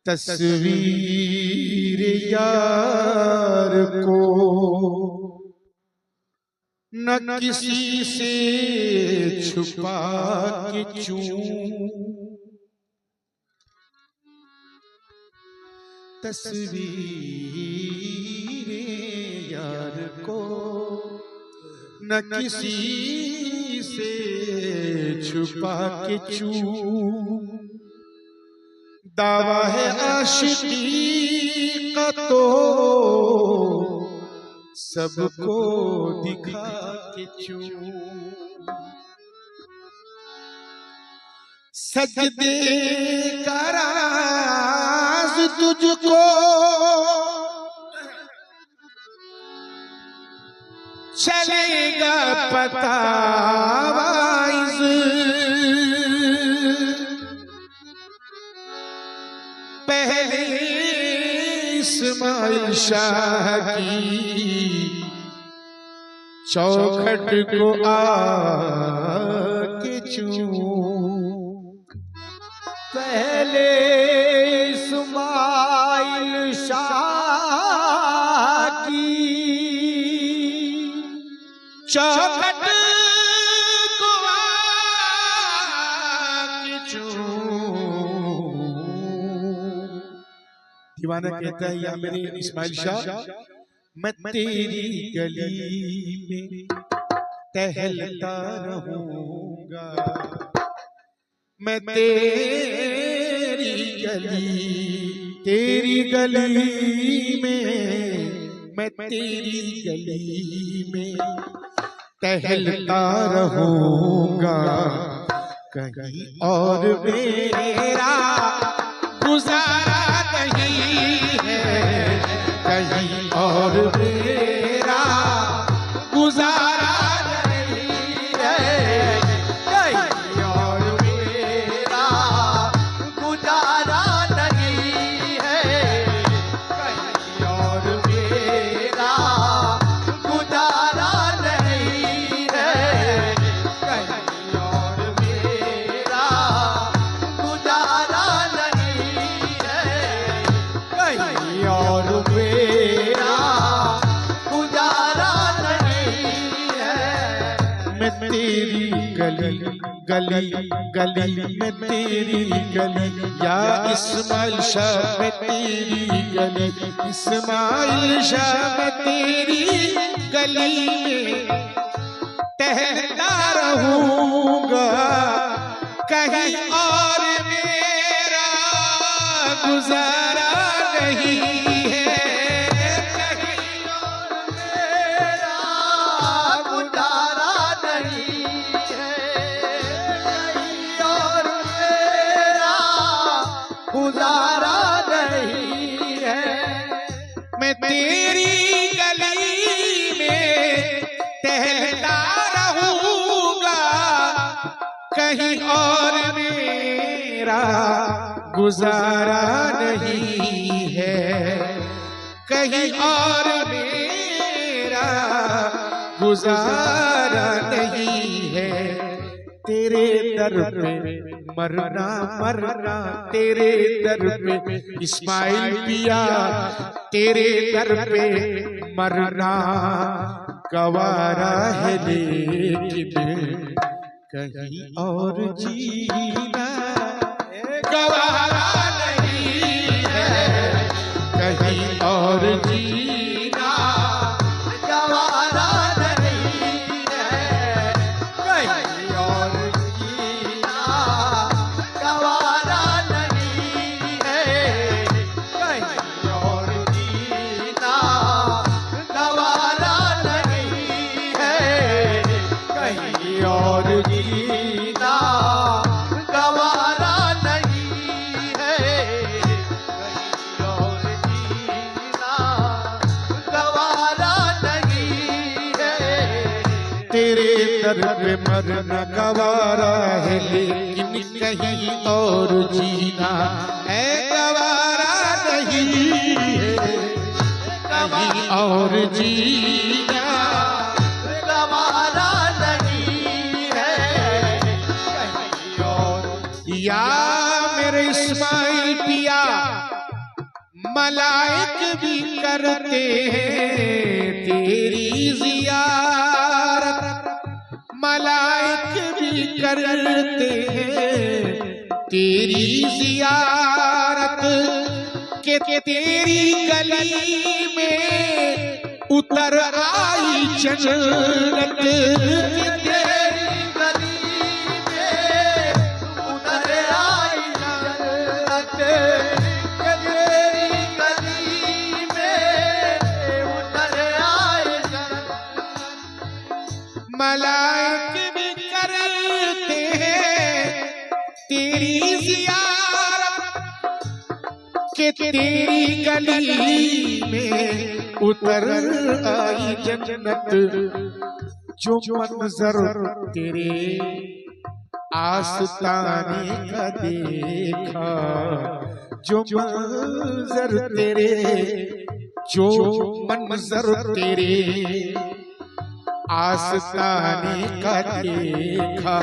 तस्वीर यार को न किसी से छुपा के चूं, तस्वीर यार को न किसी से छुपा के चूं, दावा है आशिकी का तो सबको दिखा के चूं, सजदे का राज तुझको चलेगा पता वाइज, पहले इस्माइल शाह की चौखट को आके चूं, पहले इस्माइल शाह की चौखट को आके चूं। दीवाना कहता है या मेरे इस्माइल शाह, मैं तेरी गली में टहलता रहूंगा, मैं तेरी गली में, मैं तेरी गली में टहलता रहूंगा, कहीं और मेरा गुजारा नहीं है, कहीं और मेरा गुजारा नहीं है, कहीं और मेरा गुजारा नहीं है, कहीं और मेरा गुजारा नहीं है, कहीं और मेरा गुजारा नहीं है, कहीं और मेरा गुजारा नहीं है। मैं तेरी गली गली गली में तेरी गली, या इस्माइल शाह मैं तेरी गली, इस्माइल शाह मैं तेरी गली में टहलता रहूंगा, कहीं और मेरा गुजारा नहीं है, कहीं और मेरा गुजारा नहीं है, कहीं और मेरा गुजारा नहीं है। मैं तेरी गली में टहलता रहूंगा, कहीं और मेरा गुजारा नहीं है, कहीं और मेरा गुजारा नहीं है। तेरे दर पे मरना मरना, तेरे दर पे इस्माइल पिया, तेरे दर पे मरना गवारा है, लेकिन कहीं और जीना गवारा नहीं है, कहीं और जीना गवारा नहीं है, कहीं और जीना गवारा नहीं है, कहीं और जीना गवारा नहीं है, कहीं और जीना गवारा नहीं है, कहीं और जीना गवारा नहीं है। तेरे दर पे मरना गवारा है, लेकिन कहीं और जीना है गवारा नहीं है, कहीं और जीना गवारा नहीं है, कहीं और। या मेरे इस्माइल पिया, मलाइक भी करते हैं तेरी जियारत, मलाइक भी करते हैं तेरी जियारत, के तेरी गली में उतर आई जन्नत, के तेरी गली में उतर आई जन्नत, के तेरी गली में उतर आई जन्नत। मलाइक भी करते हैं तेरी जियारत, के तेरी गली में उतर आई जन्नत, जो मंजर तेरे आस्ताने का देखा, जो मंजर तेरे, जो मंजर तेरे आस्ताने का देखा,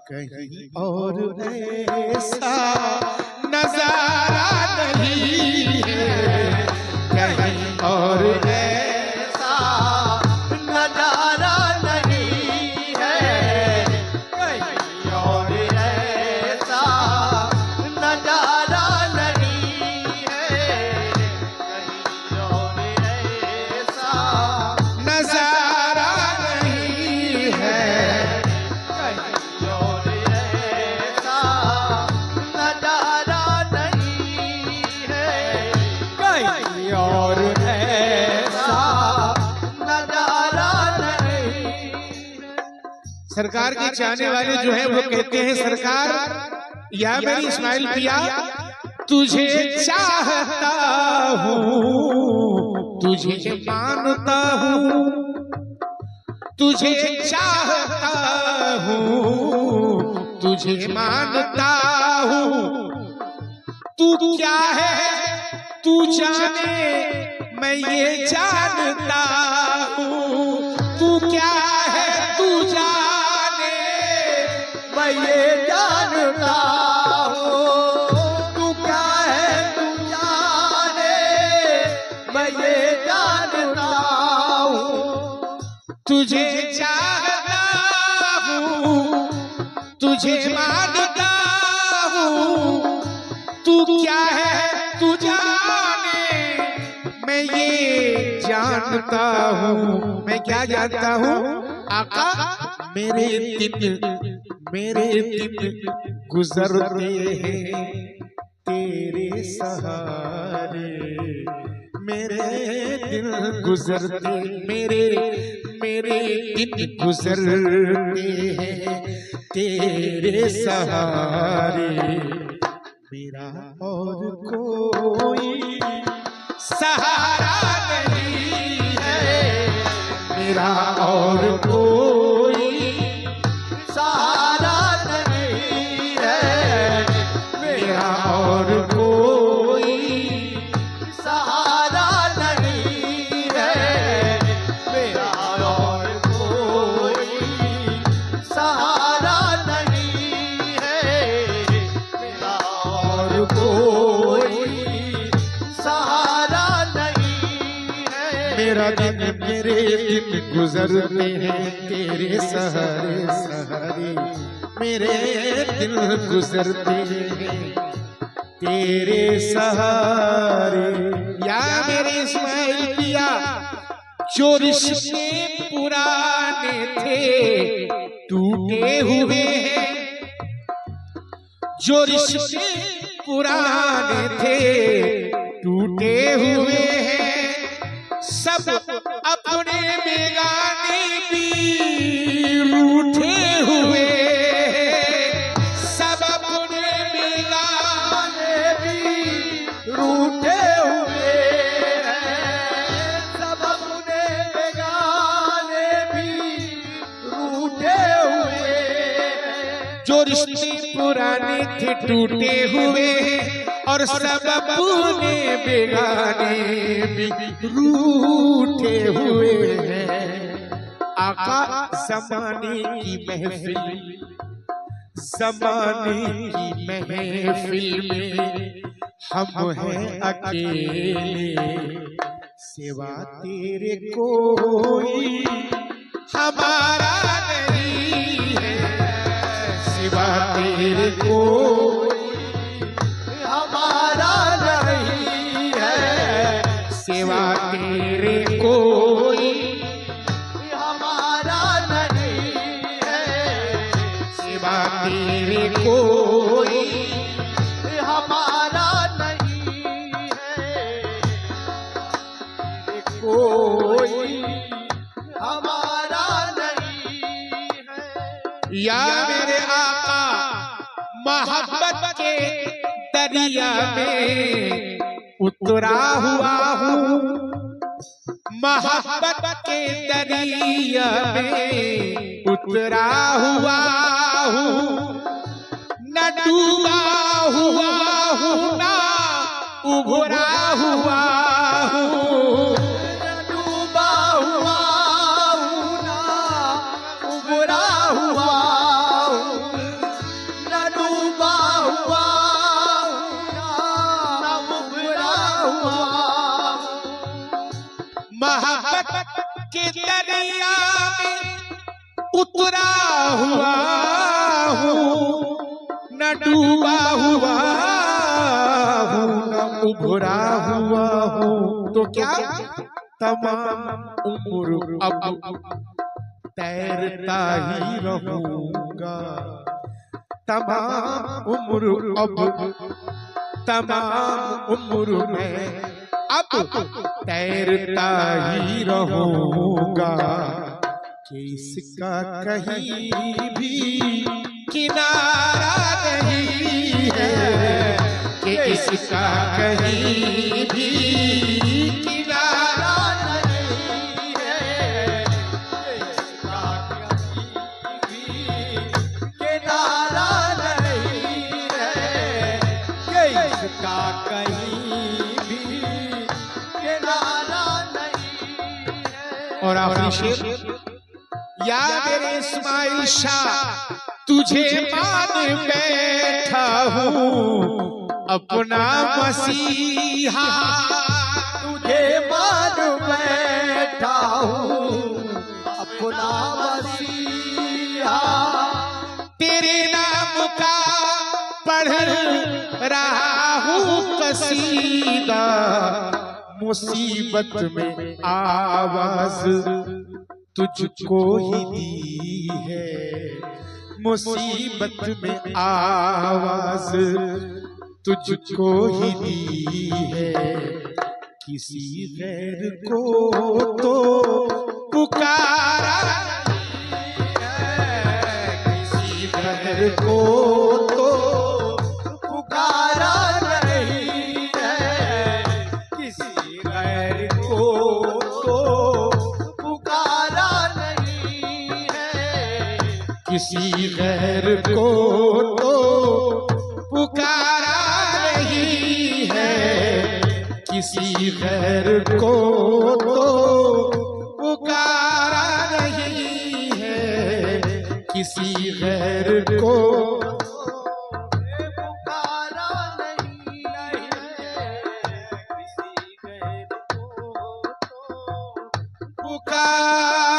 कहीं और ऐसा नजारा नहीं है, कहीं और ऐसा नजारा नहीं है, कहीं और ऐसा नजारा नहीं है, कहीं और ऐसा नजारा नहीं है, कहीं और ऐसा नजारा नहीं है, कहीं और ऐसा नजारा नहीं है। सरकार के चाहने वाले जो है वो कहते हैं, सरकार या मेरी इस्माइल पिया, तुझे चाहता हूँ, तुझे मानता हूँ, तुझे चाहता हूँ, तुझे मानता हूँ, तू क्या है तू जाने मैं ये जानता हूँ, तू क्या है तू जाने मैं ये जानता हूँ, तू क्या है तू जाने मैं ये जानता हूँ। तुझे चाहता हूँ, तुझे मानता हूँ, तू क्या है तू जाने मैं ये जानता हूँ। मैं क्या जानता हूँ आका, मेरे दिन गुजरते हैं तेरे सहारे, मेरे दिन गुजरते, मेरे दिन गुजरते हैं तेरे सहारे, मेरा और कोई सहारा नहीं है, मेरा और कोई सहारा नहीं है, मेरा और कोई सहारा नहीं है, मेरा और कोई सहारा नहीं है, मेरा और कोई सहारा नहीं है। मेरे दिन गुजरते हैं तेरे सहारे सहारे, मेरे दिन गुजरते हैं तेरे सहारे। या मेरे इस्माइल पिया, जो रिश्ते पुराने थे टूटे हुए हैं, जो रिश्ते पुराने थे टूटे हुए हैं, सब अपने बेगाने भी रूठे हुए हैं, सब अपने बेगाने भी रूठे हुए हैं, सब अपने बेगाने भी जो रिश्ते पुराने थे टूटे हुए और सब अपने बेगाने भी रूठे हुए हैं। आका ज़माने की महफिल, ज़माने की महफिल में हम हैं अकेले, सिवा तेरे कोई हमारा नहीं है, सिवा तेरे कोई हमारा नहीं है, सिवा तेरे कोई हमारा नहीं है, सिवा तेरे कोई हमारा नहीं है, कोई हमारा नहीं है। या मेरे आका मोहब्बत के दरिया में उतरा हुआ हूँ, मोहब्बत के दरिया में उतरा हुआ हूँ, न डूबा हुआ हूँ ना उभरा हुआ हूँ, डूबा हुआ हूँ ना उभरा हुआ हूँ, न डूबा हुआ हूँ ना उभरा हुआ हूँ। मोहब्बत के दरिया में उतरा हुआ हूँ, न डूबा हुआ हूँ न उभरा हुआ हूँ। तो क्या तमाम उम्र अब तैरता ही रहूंगा, तमाम उम्र अब तमाम उम्र में अब तैरता ही रहूंगा, कि इसका कहीं भी किनारा नहीं है, कि इसका कहीं भी किनारा नहीं है, इसका कहीं भी किनारा नहीं है, इसका कहीं भी किनारा नहीं है। और आखिरी शेर, या मेरे इस्माइल शाह तुझे मान बैठा हूँ अपना मसीहा, तुझे मान बैठा हूँ अपना मसीहा, तेरे नाम का पढ़ रहा हूँ कसीदा, मुसीबत में आवाज तुझको ही दी है, मुसीबत में आवाज तुझको ही दी है, किसी गैर को तो पुकारा नहीं है, किसी गैर को तो पुकारा नहीं है, किसी गैर को तो पुकारा नहीं है, किसी गैर को तो पुकारा नहीं है, किसी गैर को तो पुकारा नहीं है, किसी गैर को पुकारा नहीं है, किसी गैर को तो पुकारा